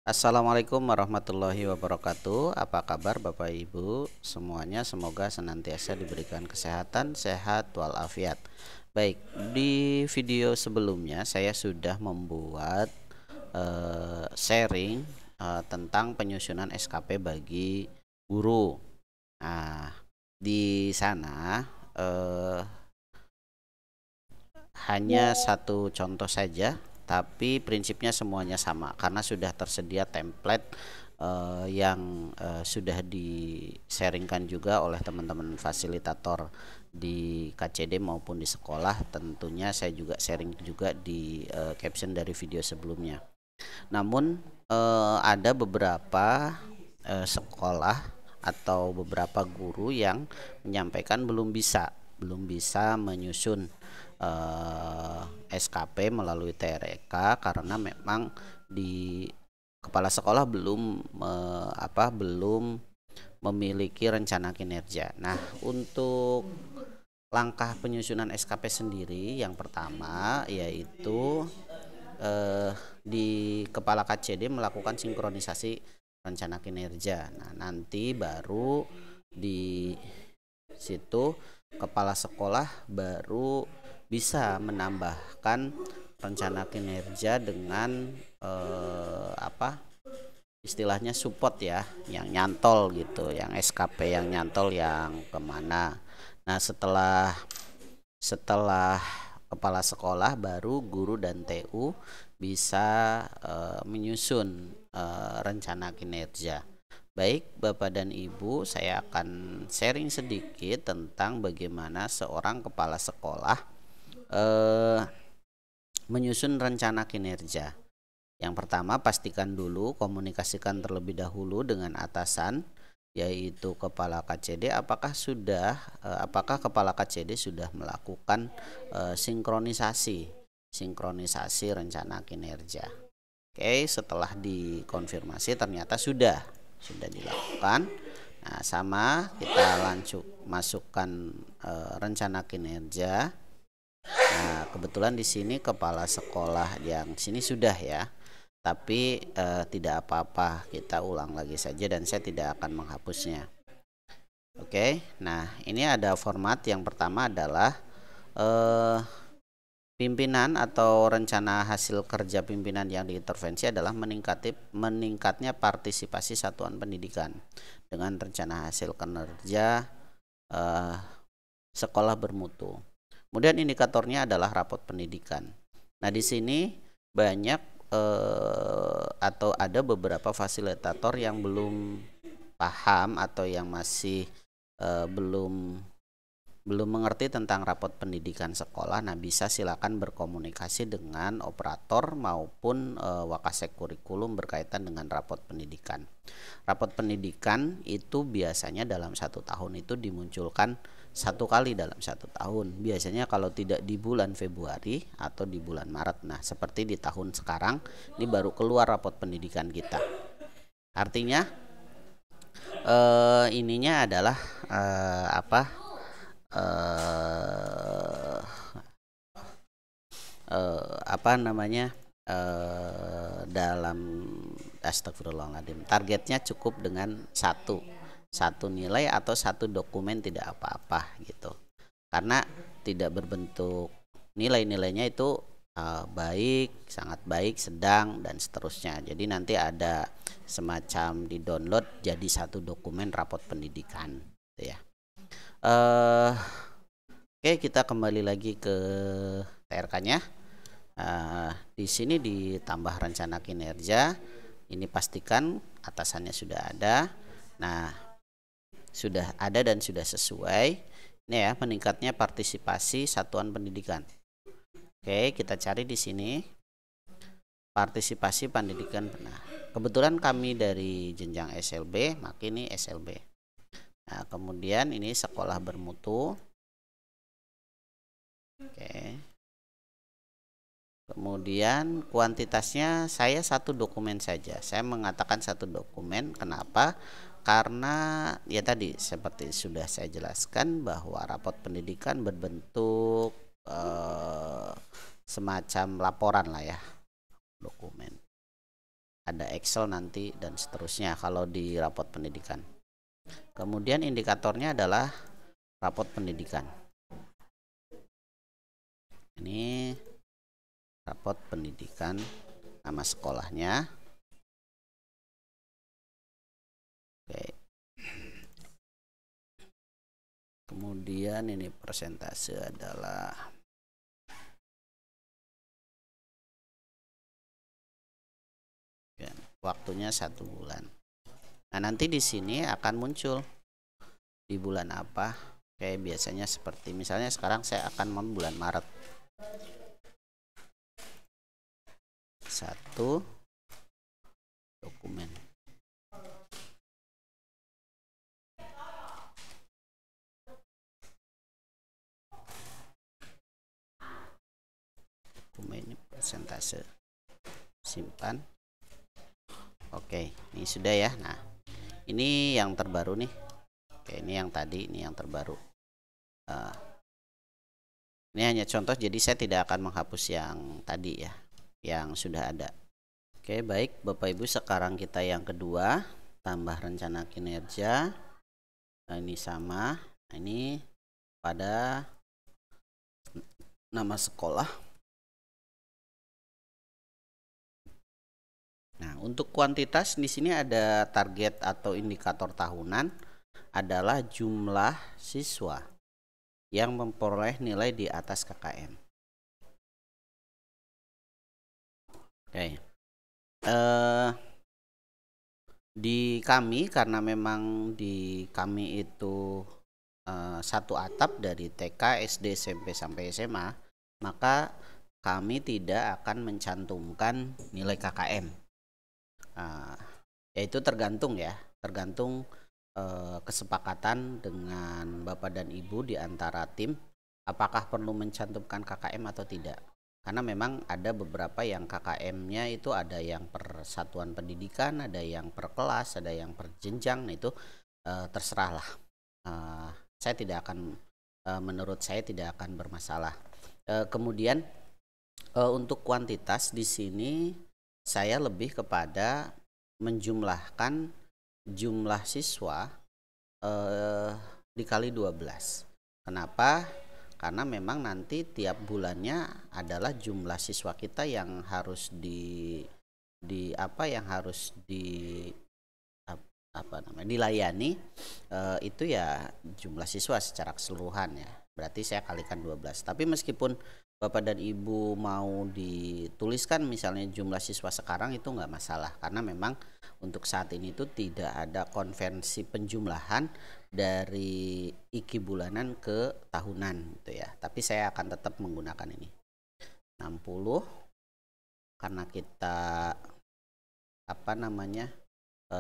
Assalamualaikum warahmatullahi wabarakatuh. Apa kabar Bapak Ibu semuanya? Semoga senantiasa diberikan kesehatan, sehat walafiat. Baik, di video sebelumnya saya sudah membuat sharing tentang penyusunan SKP bagi guru. Nah, di sana hanya satu contoh saja, tapi prinsipnya semuanya sama karena sudah tersedia template yang sudah di-sharingkan juga oleh teman-teman fasilitator di KCD maupun di sekolah. Tentunya saya juga sharing juga di caption dari video sebelumnya. Namun ada beberapa sekolah atau beberapa guru yang menyampaikan belum bisa menyusun SKP melalui TREK karena memang di kepala sekolah belum memiliki rencana kinerja. Nah, untuk langkah penyusunan SKP sendiri yang pertama yaitu di kepala KCD melakukan sinkronisasi rencana kinerja. Nah, nanti baru di situ kepala sekolah baru bisa menambahkan rencana kinerja dengan istilahnya support ya, yang nyantol gitu, yang SKP yang nyantol yang kemana. Nah, setelah kepala sekolah baru guru dan TU bisa menyusun rencana kinerja. Baik Bapak dan Ibu, saya akan sharing sedikit tentang bagaimana seorang kepala sekolah menyusun rencana kinerja. Yang pertama, pastikan dulu komunikasikan terlebih dahulu dengan atasan, yaitu kepala KCD. Apakah kepala KCD sudah melakukan sinkronisasi rencana kinerja. Oke, setelah dikonfirmasi ternyata sudah dilakukan. Nah, sama kita masukkan rencana kinerja. Nah, kebetulan di sini kepala sekolah yang sini sudah ya. Tapi tidak apa-apa, kita ulang lagi saja dan saya tidak akan menghapusnya. Oke, nah ini ada format. Yang pertama adalah pimpinan atau rencana hasil kerja pimpinan yang diintervensi adalah meningkatnya partisipasi satuan pendidikan dengan rencana hasil kinerja sekolah bermutu. Kemudian indikatornya adalah rapot pendidikan. Nah, di sini banyak atau ada beberapa fasilitator yang belum paham atau yang masih belum mengerti tentang rapot pendidikan sekolah. Nah, bisa silakan berkomunikasi dengan operator maupun wakasek kurikulum berkaitan dengan rapot pendidikan. Rapot pendidikan itu biasanya dalam 1 tahun itu dimunculkan 1 kali dalam 1 tahun. Biasanya kalau tidak di bulan Februari atau di bulan Maret. Nah, seperti di tahun sekarang ini baru keluar rapot pendidikan kita. Artinya ininya adalah dalam astagfirullahaladzim, targetnya cukup dengan satu nilai atau satu dokumen tidak apa-apa gitu, karena tidak berbentuk nilainya itu baik, sangat baik, sedang dan seterusnya. Jadi nanti ada semacam di download jadi satu dokumen rapot pendidikan gitu ya. Oke, kita kembali lagi ke TRK-nya. Di sini ditambah rencana kinerja. Ini pastikan atasannya sudah ada. Nah, sudah ada dan sudah sesuai. Ini ya, meningkatnya partisipasi satuan pendidikan. Oke, kita cari di sini partisipasi pendidikan. Nah, kebetulan kami dari jenjang SLB, maka ini SLB. Nah, kemudian ini sekolah bermutu. Oke. Kemudian kuantitasnya saya satu dokumen saja. Saya mengatakan satu dokumen. Kenapa? Karena ya tadi seperti sudah saya jelaskan bahwa rapot pendidikan berbentuk semacam laporan lah ya, dokumen. ada Excel nanti dan seterusnya kalau di rapot pendidikan. Kemudian indikatornya adalah rapot pendidikan. Ini rapot pendidikan, nama sekolahnya. Oke. Kemudian ini persentase adalah waktunya 1 bulan. Nah, nanti di sini akan muncul di bulan apa. Kayak biasanya seperti misalnya sekarang saya akan bulan Maret. 1 dokumen. Dokumen ini persentase. Simpan. Oke, ini sudah ya. Nah, ini yang terbaru nih. Oke, ini yang tadi, ini yang terbaru. Ini hanya contoh, jadi saya tidak akan menghapus yang tadi ya, yang sudah ada. Oke, baik Bapak Ibu, sekarang kita yang kedua, tambah rencana kinerja. Nah, ini sama. Nah, ini pada nama sekolah. Nah, untuk kuantitas di sini ada target atau indikator tahunan adalah jumlah siswa yang memperoleh nilai di atas KKM. Oke. Di kami, karena memang di kami itu satu atap dari TK, SD, SMP sampai SMA, maka kami tidak akan mencantumkan nilai KKM. Yaitu tergantung ya, tergantung kesepakatan dengan Bapak dan Ibu di antara tim, apakah perlu mencantumkan KKM atau tidak. Karena memang ada beberapa yang KKM-nya itu ada yang per satuan pendidikan, ada yang per kelas, ada yang per jenjang. Nah, itu terserah lah. Saya tidak akan, menurut saya tidak akan bermasalah. Kemudian untuk kuantitas di sini saya lebih kepada menjumlahkan jumlah siswa dikali 12. Kenapa? Karena memang nanti tiap bulannya adalah jumlah siswa kita yang harus dilayani, itu ya jumlah siswa secara keseluruhan ya. Berarti saya kalikan 12. Tapi meskipun Bapak dan Ibu mau dituliskan misalnya jumlah siswa sekarang, itu nggak masalah, karena memang untuk saat ini itu tidak ada konvensi penjumlahan dari IKI bulanan ke tahunan gitu ya. Tapi saya akan tetap menggunakan ini 60 karena kita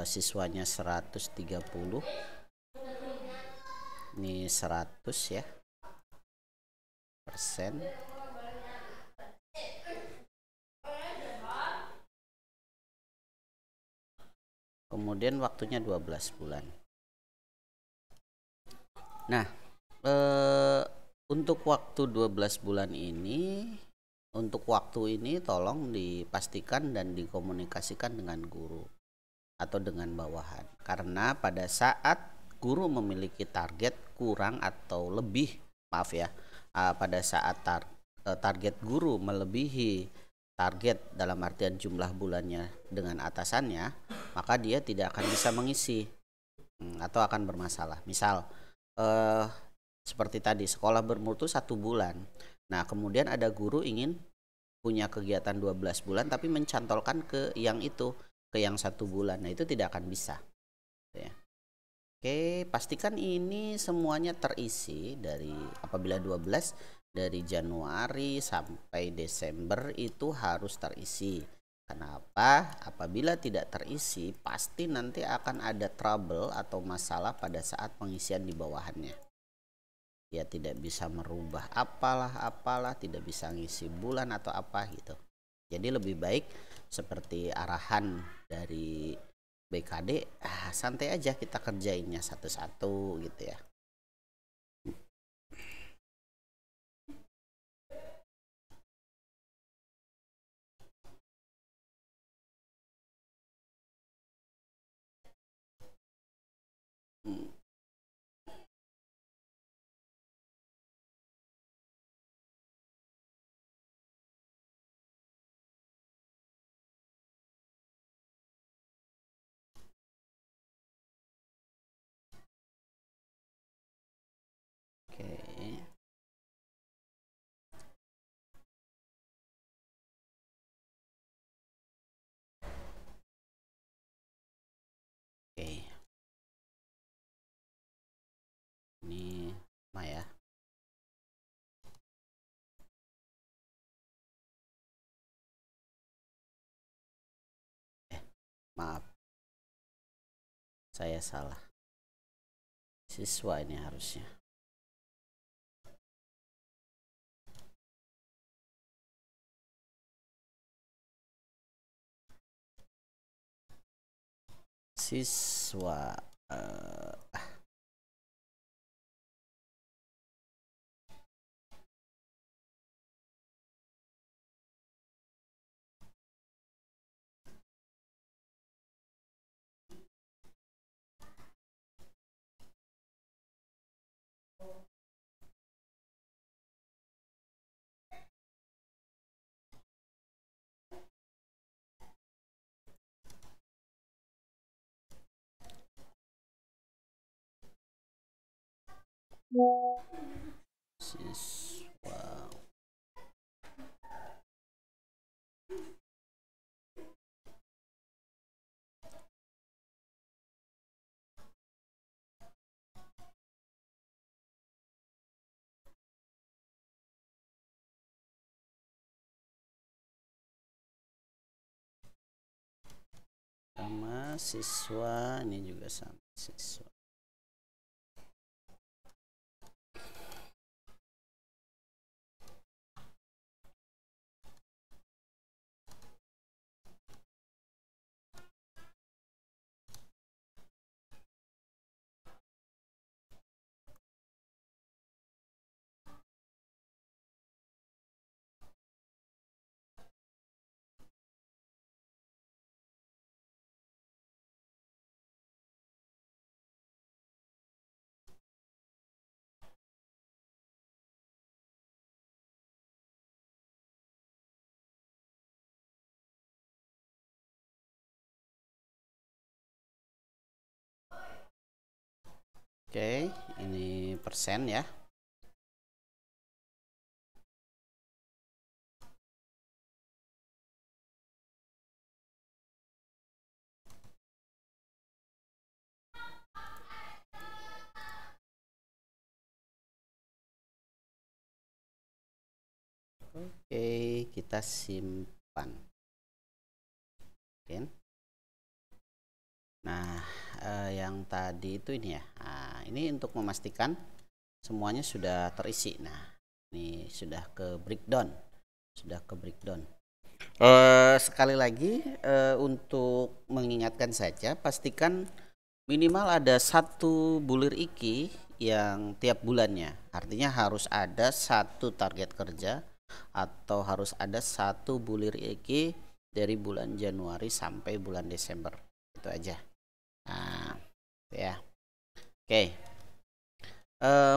siswanya 130, ini 100 ya persen. Kemudian waktunya 12 bulan. Nah, untuk waktu 12 bulan ini, tolong dipastikan dan dikomunikasikan dengan guru atau dengan bawahan. Karena pada saat guru memiliki target kurang atau lebih, pada saat target guru melebihi target dalam artian jumlah bulannya dengan atasannya, maka dia tidak akan bisa mengisi atau akan bermasalah. Misal seperti tadi, sekolah bermutu 1 bulan. Nah, kemudian ada guru ingin punya kegiatan 12 bulan tapi mencantolkan ke yang 1 bulan. Nah, itu tidak akan bisa ya. Oke, pastikan ini semuanya terisi dari apabila 12 dari Januari sampai Desember itu harus terisi. Kenapa? Apabila tidak terisi, pasti nanti akan ada trouble atau masalah pada saat pengisian di bawahannya. Ya, tidak bisa merubah apalah, tidak bisa ngisi bulan atau apa gitu. Jadi lebih baik seperti arahan dari BKD, santai aja kita kerjainnya satu-satu gitu ya. Maaf, saya salah. Siswa ini harusnya. Siswa. Siswa. Sama siswa, ini juga sama siswa. Oke, ini persen ya. Oke, kita simpan. Oke. Nah, yang tadi itu ini ya. Nah, ini untuk memastikan semuanya sudah terisi. Nah, ini sudah ke breakdown. Sekali lagi untuk mengingatkan saja, pastikan minimal ada satu bulir iki yang tiap bulannya. Artinya harus ada satu target kerja atau harus ada satu bulir iki dari bulan Januari sampai bulan Desember. Itu aja. Nah, ya. Oke.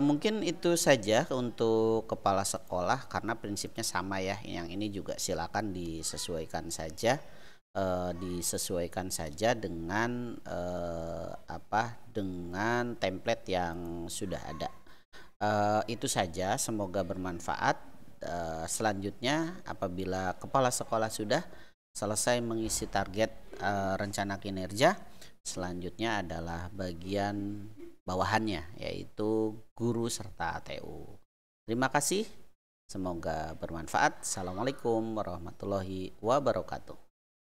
Mungkin itu saja untuk kepala sekolah karena prinsipnya sama ya. Yang ini juga silakan disesuaikan saja. Disesuaikan saja dengan dengan template yang sudah ada. Itu saja, semoga bermanfaat. Selanjutnya apabila kepala sekolah sudah selesai mengisi target rencana kinerja, selanjutnya adalah bagian bawahannya yaitu guru serta ATU. Terima kasih, semoga bermanfaat. Assalamualaikum warahmatullahi wabarakatuh.